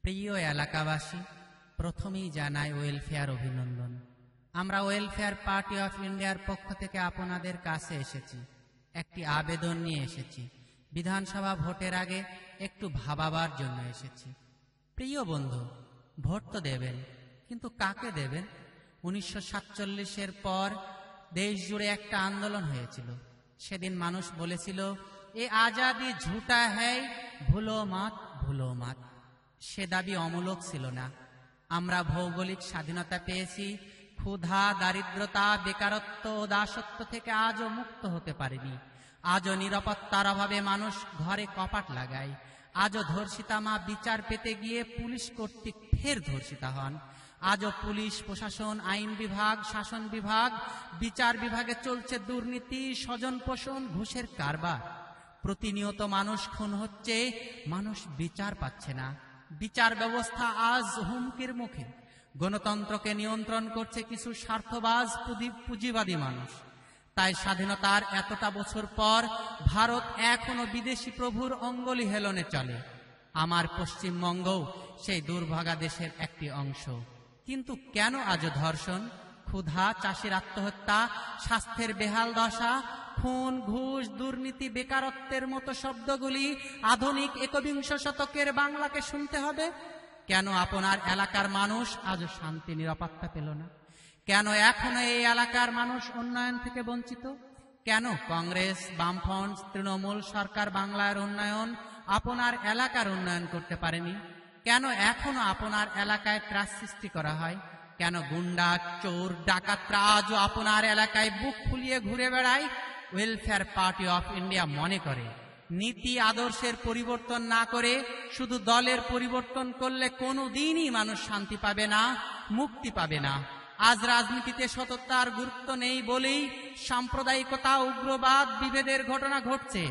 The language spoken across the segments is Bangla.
প্রিয় এলাকাবাসী, প্রথমেই জানাই ওয়েলফেয়ার অভিনন্দন। আমরা ওয়েলফেয়ার পার্টি অফ ইন্ডিয়ার পক্ষ থেকে আপনাদের কাছে এসেছি, একটি আবেদন নিয়ে এসেছি। বিধানসভা ভোটের আগে একটু ভাবাবার জন্য এসেছি। প্রিয় বন্ধু, ভোট তো দেবেন, কিন্তু কাকে দেবেন? 1947-এর পর দেশ জুড়ে একটা আন্দোলন হয়েছিল। সেদিন মানুষ বলেছিল, এ আজাদি ঝুটা হ্যায়, ভুলো মাত ভুলো মাত। সে দাবি অমূলক ছিল না। আমরা ভৌগোলিক স্বাধীনতা পেয়েছি, ক্ষুধা, দারিদ্রতা, বেকারত্ব ও দাসত্ব থেকে আজও মুক্ত হতে পারেনি। আজও নিরাপত্তার অভাবে মানুষ ঘরে কপাট লাগায়। আজও ধর্ষিতা মা বিচার পেতে গিয়ে পুলিশ কর্তৃক ফের ধর্ষিতা হন। আজও পুলিশ প্রশাসন, আইন বিভাগ, শাসন বিভাগ, বিচার বিভাগে চলছে দুর্নীতি, স্বজন পোষণ, ঘুষের কারবার। প্রতিনিয়ত মানুষ খুন হচ্ছে, মানুষ বিচার পাচ্ছে না। বিচার ব্যবস্থা আজ হুমকির মুখে। গণতন্ত্রকে নিয়ন্ত্রণ করছে কিছু স্বার্থবাজ পুঁজিবাদী মানুষ। তাই স্বাধীনতার এতটা বছর পর ভারত এখনো বিদেশি প্রভুর অঙ্গুলি হেলনে চলে। আমার পশ্চিমবঙ্গও সেই দুর্ভাগা দেশের একটি অংশ। কিন্তু কেন আজও ধর্ষণ, ক্ষুধা, চাষির আত্মহত্যা, স্বাস্থ্যের বেহাল দশা, খুন, ঘুষ, দুর্নীতি, বেকারত্বের মতো শব্দগুলি আধুনিক একবিংশ শতকের বাংলাকে শুনতে হবে? কেন আপনার এলাকার মানুষ আজও শান্তি নিরাপত্তা পেল না? কেন এখনো এই এলাকার মানুষ উন্নয়ন থেকে বঞ্চিত? কেন কংগ্রেস, বামফ্রন্ট, তৃণমূল সরকার বাংলার উন্নয়ন, আপনার এলাকার উন্নয়ন করতে পারেনি? কেন এখনো আপনার এলাকায় ত্রাস সৃষ্টি করা হয়? কেন গুন্ডা, চোর, ডাকাতরা আজও আপনার এলাকায় বুক ফুলিয়ে ঘুরে বেড়ায়? ওয়েলফেয়ার পার্টি অফ ইন্ডিয়া মনে করে, নীতি আদর্শের পরিবর্তন না করে শুধু দলের পরিবর্তন করলে কোনো দিনই মানুষ শান্তি পাবে না, মুক্তি পাবে না। আজ রাজনীতিতে সততার গুরুত্ব নেই বলেই সাম্প্রদায়িকতা, উগ্রবাদ, বিভেদের ঘটনা ঘটছে।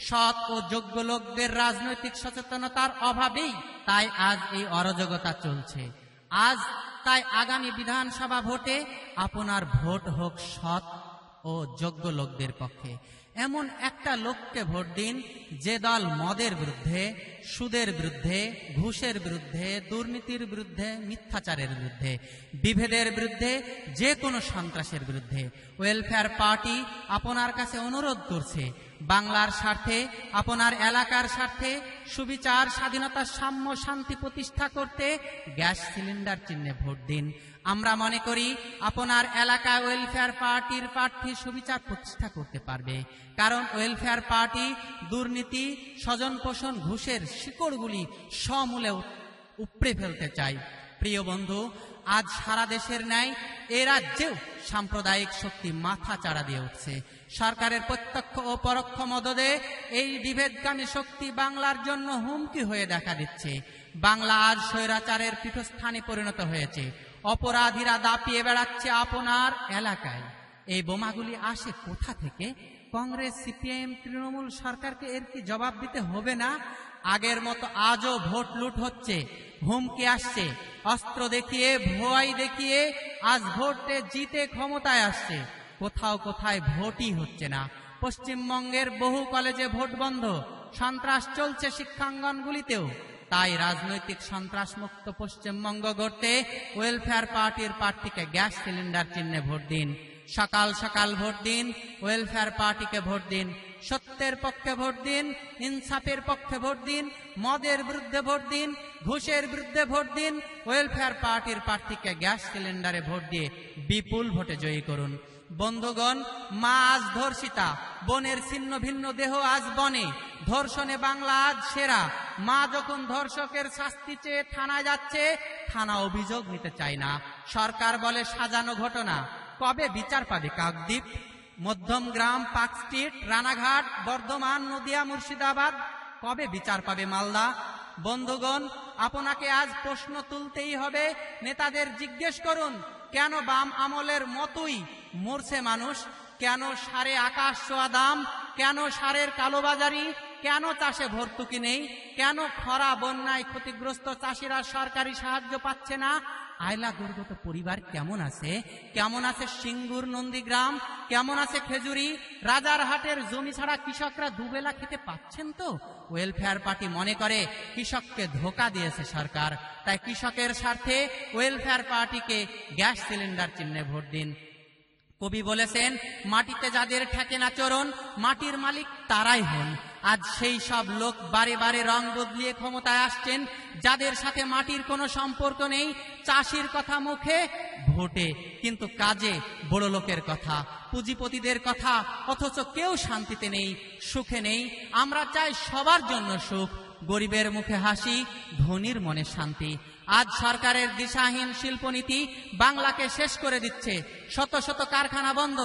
সৎ ও যোগ্য লোকদের রাজনৈতিক সচেতনতার অভাবেই তাই আজ এই অরাজকতা চলছে। আজ তাই আগামী বিধানসভা ভোটে আপনার ভোট হোক সৎ ও যোগ্য লোকদের পক্ষে। এমন একটা লোককে ভোট দিন যে দল মদের বিরুদ্ধে, সুদের বিরুদ্ধে, ঘুষের বিরুদ্ধে, দুর্নীতির বিরুদ্ধে, মিথ্যাচারের বিরুদ্ধে, বিভেদের বিরুদ্ধে, যে কোনো সন্ত্রাসের বিরুদ্ধে। ওয়েলফেয়ার পার্টি আপনার কাছে অনুরোধ করছে, বাংলার স্বার্থে, আপনার এলাকার স্বার্থে, সুবিচার, স্বাধীনতা, সাম্য, শান্তি প্রতিষ্ঠা করতে গ্যাস সিলিন্ডার চিহ্নে ভোট দিন। আমরা মনে করি আপনার এলাকায় ওয়েলফেয়ার পার্টির প্রার্থী সুবিচার প্রতিষ্ঠা করতে পারবে। কারণ ওয়েলফেয়ার পার্টি দুর্নীতি, স্বজন পোষণ, ঘুষের শিকড়গুলি সমূলে উপড়ে ফেলতে চায়। প্রিয় বন্ধু, আজ সারা দেশের ন্যায় এ রাজ্যেও সাম্প্রদায়িক শক্তি মাথা চাড়া দিয়ে উঠছে। সরকারের প্রত্যক্ষ ও পরোক্ষ মদদে এই বিভেদগামী শক্তি বাংলার জন্য হুমকি হয়ে দেখা দিচ্ছে। বাংলা আজ স্বৈরাচারের পীঠস্থানে পরিণত হয়েছে। অপরাধীরা দাপিয়ে বেড়াচ্ছে আপনার এলাকায়। এই বোমাগুলি আসে কোথা থেকে? কংগ্রেস, সিপিএম, তৃণমূল সরকারকে এর কি জবাব দিতে হবে না? আগের মতো আজও ভোট লুট হচ্ছে, হুমকি আসছে, অস্ত্র দেখিয়ে, ভয় দেখিয়ে আজ ভোটে জিতে ক্ষমতায় আসছে। কোথাও কোথায় ভোটই হচ্ছে না। পশ্চিমবঙ্গের বহু কলেজে ভোট বন্ধ, সন্ত্রাস চলছে শিক্ষাঙ্গনগুলিতেও। তাই রাজনৈতিক সন্ত্রাসমুক্ত পশ্চিমবঙ্গ গড়তে ওয়েলফেয়ার পার্টির প্রার্থীকে গ্যাস সিলিন্ডার চিহ্নে ভোট দিন। সকাল সকাল ভোট দিন, ওয়েলফেয়ার পার্টিকে ভোট দিন। সত্যের পক্ষে ভোট দিন, ইনসাফের পক্ষে ভোট দিন, মদের বিরুদ্ধে ভোট দিন, ঘুষের বিরুদ্ধে ভোট দিন। ওয়েলফেয়ার পার্টির প্রার্থীকে গ্যাস সিলিন্ডারে ভোট দিয়ে বিপুল ভোটে জয়ী করুন। বন্ধুগণ, মা আজ ধর্ষিতা, বোনের ছিন্ন ভিন্ন দেহ আজ বনে। ধর্ষণে বাংলা আজ সেরা। মা যখন ধর্ষকের শাস্তি চেয়ে থানায় যাচ্ছে, থানা অভিযোগ নিতে চায় না। সরকার বলে সাজানো ঘটনা। কবে বিচার পাবে কাকদ্বীপ, মধ্যমগ্রাম, পার্ক স্ট্রিট, রানাঘাট, বর্ধমান, নদিয়া, মুর্শিদাবাদ? কবে বিচার পাবে মালদা? বন্ধুগণ, আপনাকে আজ প্রশ্ন তুলতেই হবে। নেতাদের জিজ্ঞেস করুন, কেন বাম আমলের মতোই মরছে মানুষ? কেন সারে আকাশ ছোঁয়া দাম? কেন সারের কালোবাজারি? কেন চাষে ভর্তুকি নেই, কেন খরা বন্যায় ক্ষতিগ্রস্ত চাষিরা সরকারি সাহায্য পাচ্ছে না, আয়লা দুর্গত পরিবার কেমন আছে, কেমন আছে সিঙ্গুর নন্দীগ্রাম, কেমন আছে খেজুরি, রাজারহাটের জমি ছাড়া কৃষকরা দুবেলা খেতে পাচ্ছেন তো? ওয়েলফেয়ার পার্টি মনে করে কৃষককে ধোঁকা দিয়েছে সরকার, তাই কৃষকের স্বার্থে ওয়েলফেয়ার পার্টিকে গ্যাস সিলিন্ডার চিহ্নে ভোট দিন। কবি বলেছেন, মাটিতে যাদের ঠেকে না চরণ, মাটির মালিক তারাই হন। আজ সেই সব লোক বারে বারে রং বদলিয়ে ক্ষমতায় আসছেন, যাদের সাথে মাটির কোনো সম্পর্ক নেই। চাষির কথা মুখে, ভোটে, কিন্তু কাজে বড় লোকের কথা, পুঁজিপতিদের কথা, অথচ কেউ শান্তিতে নেই, সুখে নেই। আমরা চাই সবার জন্য সুখ, গরিবের মুখে হাসি, ধনীর মনে শান্তি। আজ সরকারের দিশাহীন শিল্পনীতি বাংলাকে শেষ করে দিচ্ছে। শত শত কারখানা বন্ধ।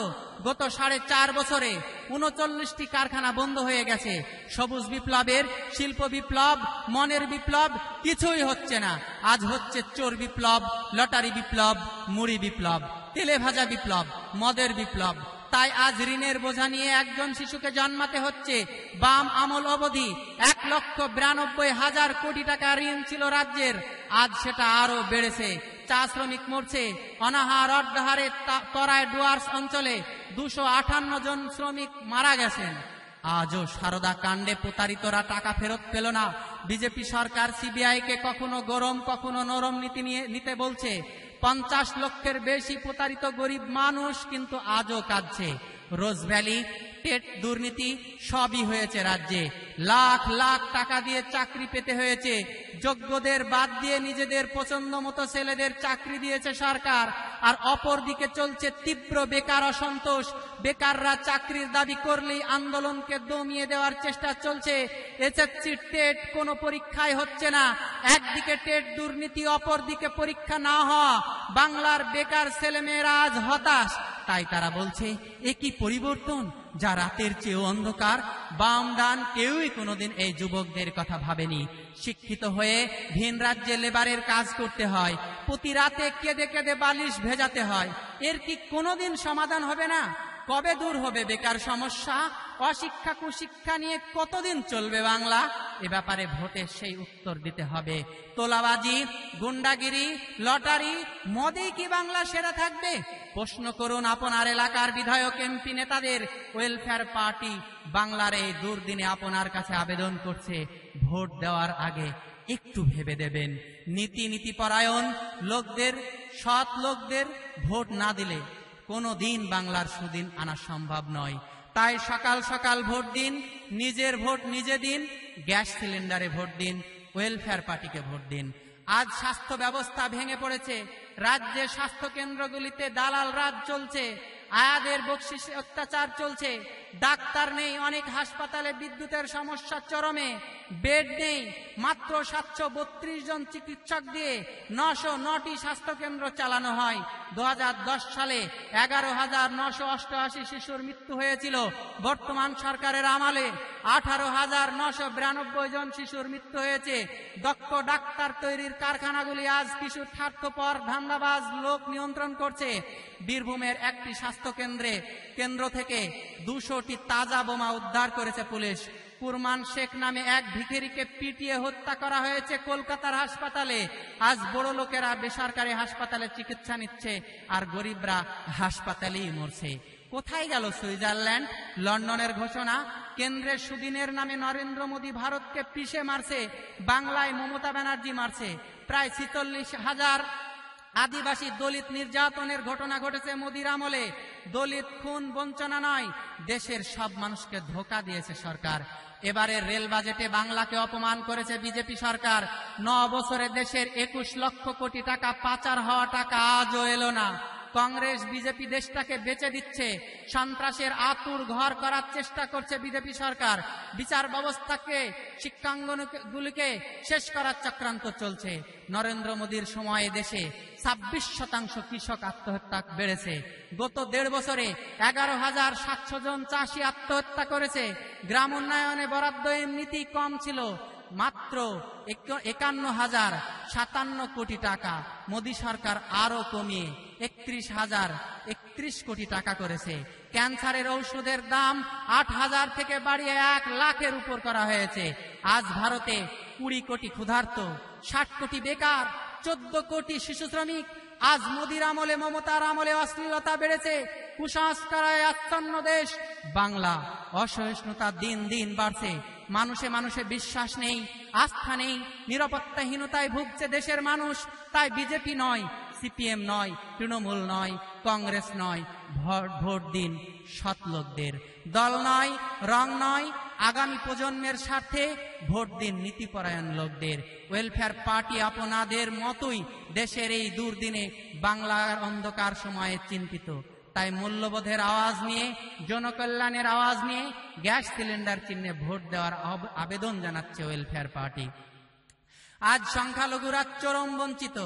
গত 4.5 বছরে 39টি কারখানা বন্ধ হয়ে গেছে। সবুজ বিপ্লবের, শিল্প বিপ্লব, মনের বিপ্লব কিছুই হচ্ছে না। আজ হচ্ছে চোর বিপ্লব, লটারি বিপ্লব, মুড়ি বিপ্লব, তেলে ভাজা বিপ্লব, মদের বিপ্লব। তাই আজ ঋণের বোঝা নিয়ে একজন শিশুকে জন্মাতে হচ্ছে। বাম আমল অবধি 1,92,000 কোটি টাকা ঋণ ছিল রাজ্যের, আজ সেটা আরো বেড়েছে। চা শ্রমিক মরছে অনাহার অর্ধাহারে। তরায় ডুয়ার্স অঞ্চলে 258 জন শ্রমিক মারা গেছেন। আজও সারদা কাণ্ডে প্রতারিতরা টাকা ফেরত পেল না। বিজেপি সরকার সিবিআইকে কখনো গরম কখনো নরম নীতি নিতে বলছে। 50 লক্ষের বেশি প্রতারিত গরিব মানুষ কিন্তু আজও কাঁদছে। রোজ ভ্যালি, টেট দুর্নীতি সবই হয়েছে রাজ্যে। লাখ লাখ টাকা দিয়ে চাকরি পেতে হয়েছে। যোগ্যদের বাদ দিয়ে নিজেদের পছন্দ মতো ছেলেদের চাকরি দিয়েছে সরকার। আর অপরদিকে চলছে তীব্র বেকার অসন্তোষ। বেকাররা চাকরির দাবি করলেই আন্দোলনকে দমিয়ে দেওয়ার চেষ্টা চলছে। এসএসসি টেট কোনো পরীক্ষায় হচ্ছে না। একদিকে টেট দুর্নীতি, অপরদিকে পরীক্ষা না হওয়া। বাংলার বেকার ছেলেমেয়েরা আজ হতাশ। তাই তারা বলছে, এ কি পরিবর্তন, যা রাতের চেয়েও অন্ধকার। বাম ডান কেউই কোনোদিন এই যুবকদের কথা ভাবেনি। শিক্ষিত হয়ে ভিন রাজ্যে লেবারের কাজ করতে হয়, প্রতি রাতে কেঁদে কেঁদে বালিশ ভেজাতে হয়। এর কি কোনোদিন সমাধান হবে না? কবে দূর হবে বেকার সমস্যা? অশিক্ষা কুশিক্ষা নিয়ে কতদিন চলবে বাংলা? এ ব্যাপারে ভোটে সেই উত্তর দিতে হবে। তোলাবাজি, গুন্ডাগিরি, লটারি, মদেই কি বাংলা সেরা থাকবে? প্রশ্ন করুন আপনার এলাকার বিধায়ক, এমপি নেতাদের। ওয়েলফেয়ার পার্টি বাংলার এই দুর্দিনে আপনার কাছে আবেদন করছে, ভোট দেওয়ার আগে একটু ভেবে দেবেন। নীতিপরায়ণ লোকদের, সৎ লোকদের ভোট না দিলে কোনো দিন বাংলার সুদিন আনা সম্ভব নয়। তাই সকাল সকাল ভোট দিন, নিজের ভোট নিজে দিন, গ্যাস সিলিন্ডারে ভোট দিন, ওয়েলফেয়ার পার্টিকে ভোট দিন। আজ স্বাস্থ্য ব্যবস্থা ভেঙে পড়েছে। রাজ্যের স্বাস্থ্য কেন্দ্রগুলিতে দালাল রাজ চলছে। আয়াদের বকশিসে অত্যাচার চলছে। ডাক্তার নেই, অনেক হাসপাতালে বিদ্যুতের সমস্যা চরমে। বেড নেই, মাত্র 732 জন চিকিৎসক দিয়ে 909টি স্বাস্থ্যকেন্দ্র চালানো হয়। 2010 সালে 11,988 শিশুর মৃত্যু হয়েছিল। বর্তমান সরকারের আমলে 18,992 জন শিশুর মৃত্যু হয়েছে। দক্ষ ডাক্তার তৈরির কারখানাগুলি আজ কিছু স্বার্থপর ধান্দাবাজ লোক নিয়ন্ত্রণ করছে। বীরভূমের একটি কেন্দ্র থেকে 200টি তাজা বোমা উদ্ধার করেছে পুলিশ। কুরমান শেখ নামে এক ভিখারিকে পিটিয়ে হত্যা করা হয়েছে কলকাতার হাসপাতালে। আজ বড় লোকেরা বেসরকারি হাসপাতালে চিকিৎসা নিচ্ছে, আর গরিবরা হাসপাতালেই মরছে। কোথায় গেল সুইজারল্যান্ড, লন্ডনের ঘোষণা? কেন্দ্রের সুদিনের নামে নরেন্দ্র মোদী ভারতকে পিষে মারছে, বাংলায় মমতা ব্যানার্জি মারছে। প্রায় 46,000 আদিবাসী দলিত নির্যাতনের ঘটনা ঘটেছে মোদির আমলে। দলিত খুন বঞ্চনা নয়, দেশের সব মানুষকে ধোঁকা দিয়েছে সরকার। এবারে রেল বাজেটে বাংলাকে অপমান করেছে বিজেপি সরকার। 9 বছরে দেশের 21 লক্ষ কোটি টাকা পাচার হওয়া টাকা আজও এলো না। কংগ্রেস বিজেপি দেশটাকে বেচে দিচ্ছে। সন্ত্রাসের আতুর ঘর করার চেষ্টা করছে বিজেপি সরকার। বিচার ব্যবস্থাকে, শিক্ষাঙ্গনগুলিকে শেষ করার চক্রান্ত চলছে। নরেন্দ্র মোদীর সময়ে দেশে 26% কৃষক আত্মহত্যা বেড়েছে। গত 1.5 বছরে 11,700 জন চাষি আত্মহত্যা করেছে। গ্রাম উন্নয়নে বরাদ্দ এমনিতেই কম ছিল, মাত্র 51,057 কোটি টাকা। মোদী সরকার আরো কমিয়ে 31,031 কোটি টাকা করেছে। ক্যান্সারের ঔষধের দাম 8,000 থেকে বাড়িয়ে 1 লাখের উপর করা হয়েছে। আজ ভারতে 20 কোটি ক্ষুধার্ত, 60 কোটি বেকার, 14 কোটি শিশু শ্রমিক। আজ মোদির আমলে, মমতার আমলে অশ্লীলতা বেড়েছে, কুসংস্কারে আচ্ছন্ন দেশ বাংলা। অসহিষ্ণুতা দিন দিন বাড়ছে, মানুষে মানুষে বিশ্বাস নেই, আস্থা নেই, নিরাপত্তাহীনতায় ভুগছে দেশের মানুষ। তাই বিজেপি নয়, সিপিএম নয়, তৃণমূল নয়, কংগ্রেস নয়, ভোট দিন সৎ লোকদের। দল নয়, রং নয়, আগামী প্রজন্মের স্বার্থে ভোট দিন নীতিপরায়ণ লোকদের। ওয়েলফেয়ার পার্টি আপনাদের মতোই দেশের এই দুর্দিনে, বাংলার অন্ধকার সময়ে চিন্তিত। তাই মূল্যবোধের আওয়াজ নিয়ে, জনকল্যাণের আওয়াজ নিয়ে গ্যাস সিলিন্ডার চিহ্নে ভোট দেওয়ার আবেদন জানাচ্ছে ওয়েলফেয়ার পার্টি। আজ সংখ্যালঘুরা চরম বঞ্চিত।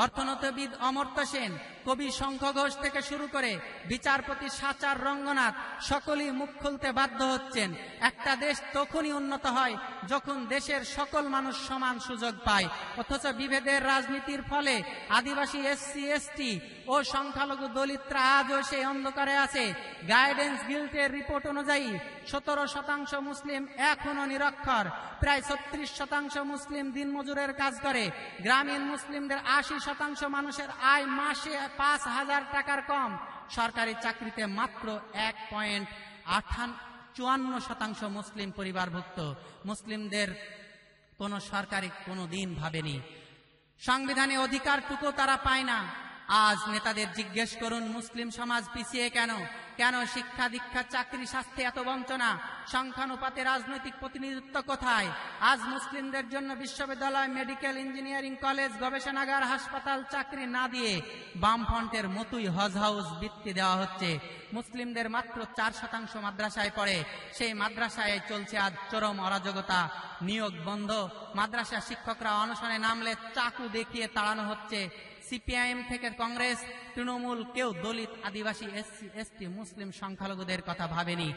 অর্থনীতিবিদ অমর্ত্য সেন, কবি শঙ্খ ঘোষ থেকে শুরু করে বিচারপতি সাচার রঙ্গনাথ সকলেই মুখ খুলতে বাধ্য হচ্ছেন। একটা দেশ তখনই উন্নত হয় যখন দেশের সকল মানুষ সমান সুযোগ পায়। অথচ বিভেদের রাজনীতির ফলে আদিবাসী, এসসি, এসটি ও সংখ্যালঘু দলিতরা আজও সেই অন্ধকারে আছে। গাইডেন্স গিল্ডের রিপোর্ট অনুযায়ী 17% মুসলিম এখনো নিরক্ষর। প্রায় 36% মুসলিম দিনমজুরের কাজ করে। গ্রামীণ মুসলিমদের 80% মানুষের আয় মাসে 5,000 টাকার কম। সরকারি চাকরিতে মাত্র 1.54% মুসলিম পরিবারভুক্ত। মুসলিমদের কোন সরকারি কোনো দিন ভাবেনি। সংবিধানে অধিকারটুকু তারা পায় না। আজ নেতাদের জিজ্ঞেস করুন, মুসলিম সমাজ পিছিয়ে কেন? কেন শিক্ষা দীক্ষা, চাকরি, স্বাস্থ্যে এত বঞ্চনা? সংখ্যানুপাতে রাজনৈতিক প্রতিনিধিত্ব কোথায়? আজ মুসলিমদের জন্য বিশ্ববিদ্যালয়, মেডিকেল, ইঞ্জিনিয়ারিং কলেজ, গবেষণাগার, হাসপাতাল, চাকরি না দিয়ে বামফ্রন্টের মতোই হজ হাউস বৃত্তি দেওয়া হচ্ছে। মুসলিমদের মাত্র 4% মাদ্রাসায় পড়ে। সেই মাদ্রাসায় চলছে আজ চরম অরাজকতা। নিয়োগ বন্ধ। মাদ্রাসা শিক্ষকরা অনশনে নামলে চাকু দেখিয়ে তাড়ানো হচ্ছে। সিপিআইএম থেকে কংগ্রেস, তৃণমূল কেউ দলিত, আদিবাসী, এসসি, এসটি, মুসলিম, সংখ্যালঘুদের কথা ভাবেনি,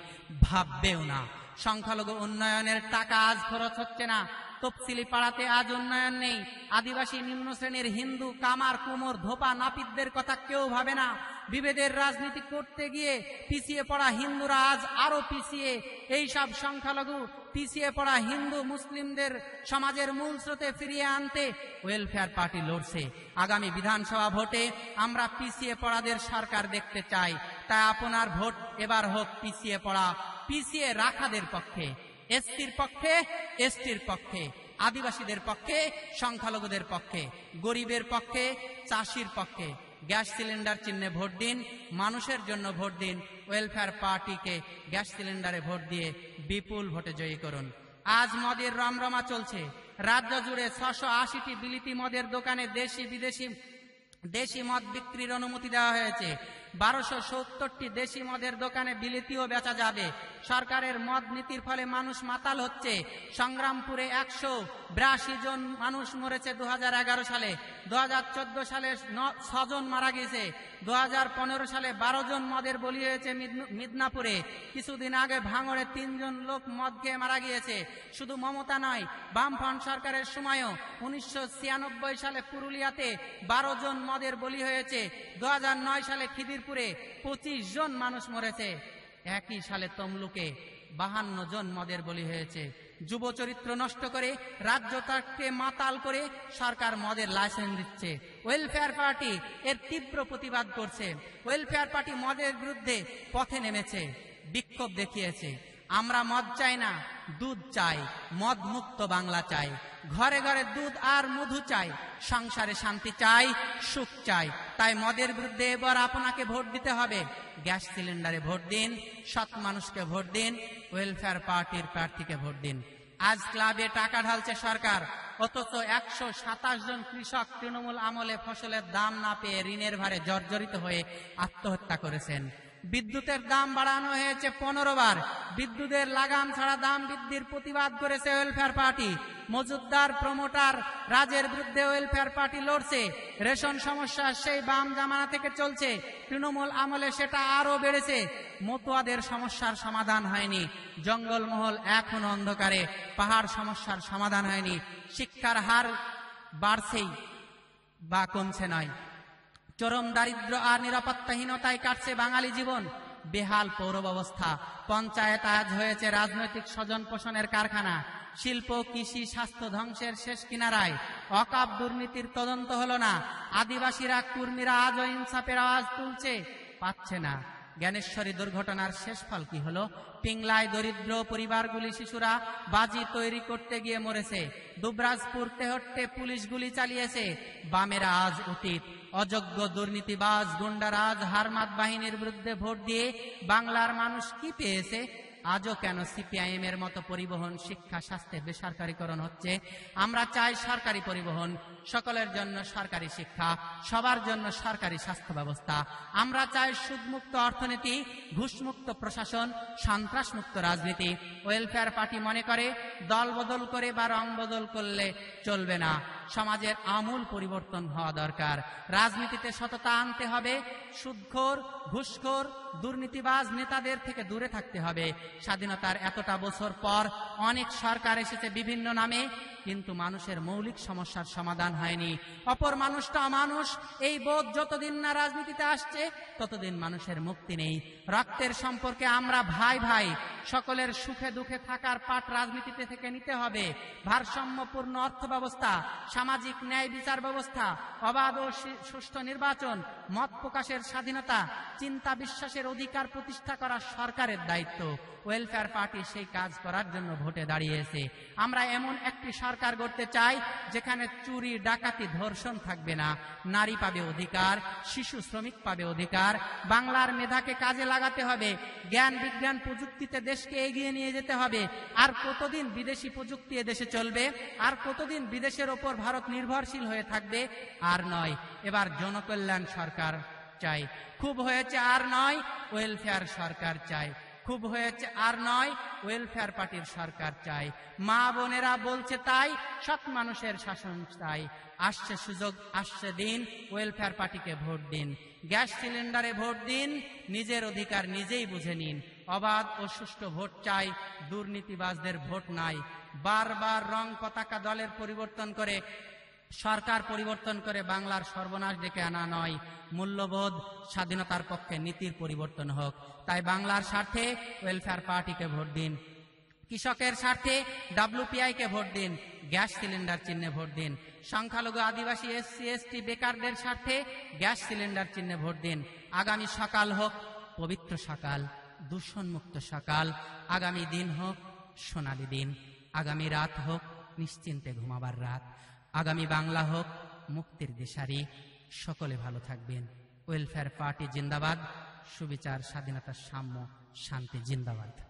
ভাববেও না। সংখ্যালঘু উন্নয়নের টাকা আজ খরচ হচ্ছে না। তফসিলি পাড়াতে আজ উন্নয়ন নেই। আদিবাসী, নিম্ন শ্রেণীর হিন্দু, কামার, কুমোর, ধোপা, নাপিতদের কথা কেউ ভাবে না। বিভেদের রাজনীতি করতে গিয়ে পিছিয়ে পড়া হিন্দুরা আজ আরো পিছিয়ে। এই সব সংখ্যালঘু পিছিয়ে পড়া হিন্দু মুসলিমদের সমাজের মূল স্রোতে ফিরিয়ে আনতে ওয়েলফেয়ার পার্টি লড়ছে। আগামী বিধানসভা ভোটে আমরা পিছিয়ে পড়াদের সরকার দেখতে চাই। তাই আপনার ভোট এবার হোক পিছিয়ে পড়া, পিছিয়ে রাখাদের পক্ষে। এসটির পক্ষে, এসটির পক্ষে, আদিবাসীদের পক্ষে, সংখ্যালঘুদের পক্ষে, গরিবের পক্ষে, চাষির পক্ষে। গ্যাস সিলিন্ডার চিহ্নে ভোট দিন, মানুষের জন্য ভোট দিন। ওয়েলফেয়ার পার্টিকে গ্যাস সিলিন্ডারে ভোট দিয়ে বিপুল ভোটে জয়ী করুন। আজ মদের রমরমা চলছে। রাজ্য জুড়ে 680টি বিলিতি মদের দোকানে দেশি মদ বিক্রির অনুমতি দেওয়া হয়েছে। 1270টি দেশি মদের দোকানে বিলিতিও বেচা যাবে। সরকারের মদ নীতির ফলে মানুষ মাতাল হচ্ছে। সংগ্রামপুরে 182 জন মানুষ মরেছে 2011 সালে। 2014 সালে 6 জন মারা গেছে। 2015 সালে 12 জন মদের বলি হয়েছে মিদনাপুরে। কিছুদিন আগে ভাঙড়ে 3 জন লোক মদ খেয়ে মারা গিয়েছে। শুধু মমতা নয়, বামফ্রন্ট সরকারের সময়ও 1996 সালে পুরুলিয়াতে 12 জন মদের বলি হয়েছে। 2009 সালে খিদিরপুরে 25 জন মানুষ মরেছে। একই সালে তমলুকে 52 জন মদের বলি হয়েছে। যুব চরিত্র নষ্ট করে, রাজ্যটাকে মাতাল করে সরকার মদের লাইসেন্স দিচ্ছে। ওয়েলফেয়ার পার্টি এর তীব্র প্রতিবাদ করছে। ওয়েলফেয়ার পার্টি মদের বিরুদ্ধে পথে নেমেছে, বিক্ষোভ দেখিয়েছে। আমরা মদ চাই না, দুধ চাই। মদ মুক্ত বাংলা চাই। ঘরে ঘরে দুধ আর মধু চাই। সংসারে শান্তি চাই, সুখ চাই। তাই মদের বিরুদ্ধে এবার আপনাকে ভোট দিতে হবে। গ্যাস সিলিন্ডারে ভোট দিন, সৎ মানুষকে ভোট দিন, ওয়েলফেয়ার পার্টির প্রার্থীকে ভোট দিন। আজ ক্লাবে টাকা ঢালছে সরকার, অথচ 127 জন কৃষক তৃণমূল আমলে ফসলের দাম না পেয়ে ঋণের ভারে জর্জরিত হয়ে আত্মহত্যা করেছেন। বিদ্যুতের দাম বাড়ানো হয়েছে 15 বার। বিদ্যুতের লাগাম ছাড়া দাম বৃদ্ধির প্রতিবাদ করেছে ওয়েলফেয়ার পার্টি। মজুতদার, প্রমোটার রাজের বিরুদ্ধে ওয়েলফেয়ার পার্টি লড়ছে। রেশন সমস্যা সেই বাম জামানা থেকে চলছে, তৃণমূল আমলে সেটা আরো বেড়েছে। মতুয়াদের সমস্যার সমাধান হয়নি। জঙ্গলমহল এখনো অন্ধকারে, পাহাড় সমস্যার সমাধান হয়নি। শিক্ষার হার বাড়ছেই বা কমছে নয়। চরম দারিদ্র আর নিরাপত্তাহীনতায় কাটছে বাঙালি জীবন। বেহাল পৌর ব্যবস্থা, পঞ্চায়েত আজ হয়েছে রাজনৈতিক স্বজন পোষণের কারখানা, শিল্প কৃষি স্বাস্থ্য ধ্বংসের শেষ কিনারায়, অকাপ দুর্নীতির তদন্ত হলো না, আদিবাসীরা কুর্মীরা আজও ইনসাফের আওয়াজ তুলছে, পাচ্ছে না। জ্ঞানেশ্বরী দুর্ঘটনার শেষ ফল কি হলো? পিংলায় দরিদ্র পরিবারগুলি শিশুরা বাজি তৈরি করতে গিয়ে মরেছে। দুবরাজপুর তেহট্টে পুলিশ গুলি চালিয়েছে। বামেরা আজ অতীত। অযোগ্য দুর্নীতিবাজ গুন্ডারাজ হারমাত বাহিনীর বিরুদ্ধে ভোট দিয়ে বাংলার মানুষ কি পেয়েছে? আজও কেন সিপিআইএম এর মতো পরিবহন শিক্ষা স্বাস্থ্যে বেসরকারীকরণ হচ্ছে? আমরা চাই সরকারি পরিবহন, সকলের জন্য সরকারি শিক্ষা, সবার জন্য সরকারি স্বাস্থ্য ব্যবস্থা। আমরা চাই সুদমুক্ত অর্থনীতি, ঘুষমুক্ত প্রশাসন, সন্ত্রাসমুক্ত রাজনীতি। ওয়েলফেয়ার পার্টি মনে করে দল বদল করে বা রং বদল করলে চলবে না, সমাজের আমূল পরিবর্তন হওয়া দরকার। রাজনীতিতে সততা আনতে হবে, সুদখোর ঘুষখোর দুর্নীতিবাজ নেতাদের থেকে দূরে থাকতে হবে। স্বাধীনতার এতটা বছর পর অনেক সরকার এসেছে বিভিন্ন নামে, কিন্তু মানুষের মৌলিক সমস্যার সমাধান হয়নি। অপর মানুষটা অমানুষ, এই বোধ যতদিন না রাজনীতিতে আসছে ততদিন মানুষের মুক্তি নেই। রক্তের সম্পর্কে আমরা ভাই ভাই, সকলের সুখে দুঃখে থাকার পাঠ রাজনীতিতে থেকে নিতে হবে। ভারসাম্যপূর্ণ অর্থ ব্যবস্থা, সামাজিক ন্যায় বিচার ব্যবস্থা, অবাধ ও সুষ্ঠু নির্বাচন, মত প্রকাশের স্বাধীনতা, চিন্তা বিশ্বাসের অধিকার প্রতিষ্ঠা করা সরকারের দায়িত্ব। ওয়েলফেয়ার পার্টি সেই কাজ করার জন্য ভোটে দাঁড়িয়েছে। আমরা এমন একটি সরকার গড়তে চাই যেখানে চুরি ডাকাতি ধর্ষণ থাকবে না, নারী পাবে অধিকার, শিশু শ্রমিক পাবে অধিকার। বাংলার মেধাকে কাজে লাগাতে হবে, জ্ঞান বিজ্ঞান প্রযুক্তিতে দেশকে এগিয়ে নিয়ে যেতে হবে। আর কতদিন বিদেশি প্রযুক্তি দেশে চলবে? আর কতদিন বিদেশের ওপর ভারত নির্ভরশীল হয়ে থাকবে? আর নয়, এবার জনকল্যাণ সরকার চাই। খুব হয়েছে, আর নয়, ওয়েলফেয়ার সরকার চাই। খুব হয়েছে, আর নয়, ওয়েলফেয়ার পার্টির সরকার চাই। মা বোনেরা বলছে তাই, সৎ মানুষের শাসন চাই। আসছে সুযোগ, আসছে দিন, ওয়েলফেয়ার পার্টিকে ভোট দিন। গ্যাস সিলিন্ডারে ভোট দিন, নিজের অধিকার নিজেই বুঝে নিন। অবাধ ও সুষ্ঠু ভোট চাই, দুর্নীতিবাজদের ভোট নাই। বারবার রং পতাকা দলের পরিবর্তন করে, সরকার পরিবর্তন করে বাংলার সর্বনাশ ডেকে আনা নয়। মূল্যবোধ, স্বাধীনতার পক্ষে নীতির পরিবর্তন হোক। তাই বাংলার স্বার্থে ওয়েলফেয়ার পার্টিকে ভোট দিন। কৃষকের স্বার্থে WPI কে ভোট দিন, গ্যাস সিলিন্ডার চিহ্নে ভোট দিন। সংখ্যালঘু আদিবাসী SC ST বেকারদের স্বার্থে গ্যাস সিলিন্ডার চিহ্নে ভোট দিন। আগামী সকাল হোক পবিত্র সকাল, দূষণমুক্ত সকাল। আগামী দিন হোক সোনালী দিন। আগামী রাত হোক নিশ্চিন্তে ঘুমাবার রাত। আগামী বাংলা হোক মুক্তির দিশারি। সকলে ভালো থাকবেন। ওয়েলফেয়ার পার্টি জিন্দাবাদ। সুবিচার, স্বাধীনতা, সাম্য, শান্তি জিন্দাবাদ।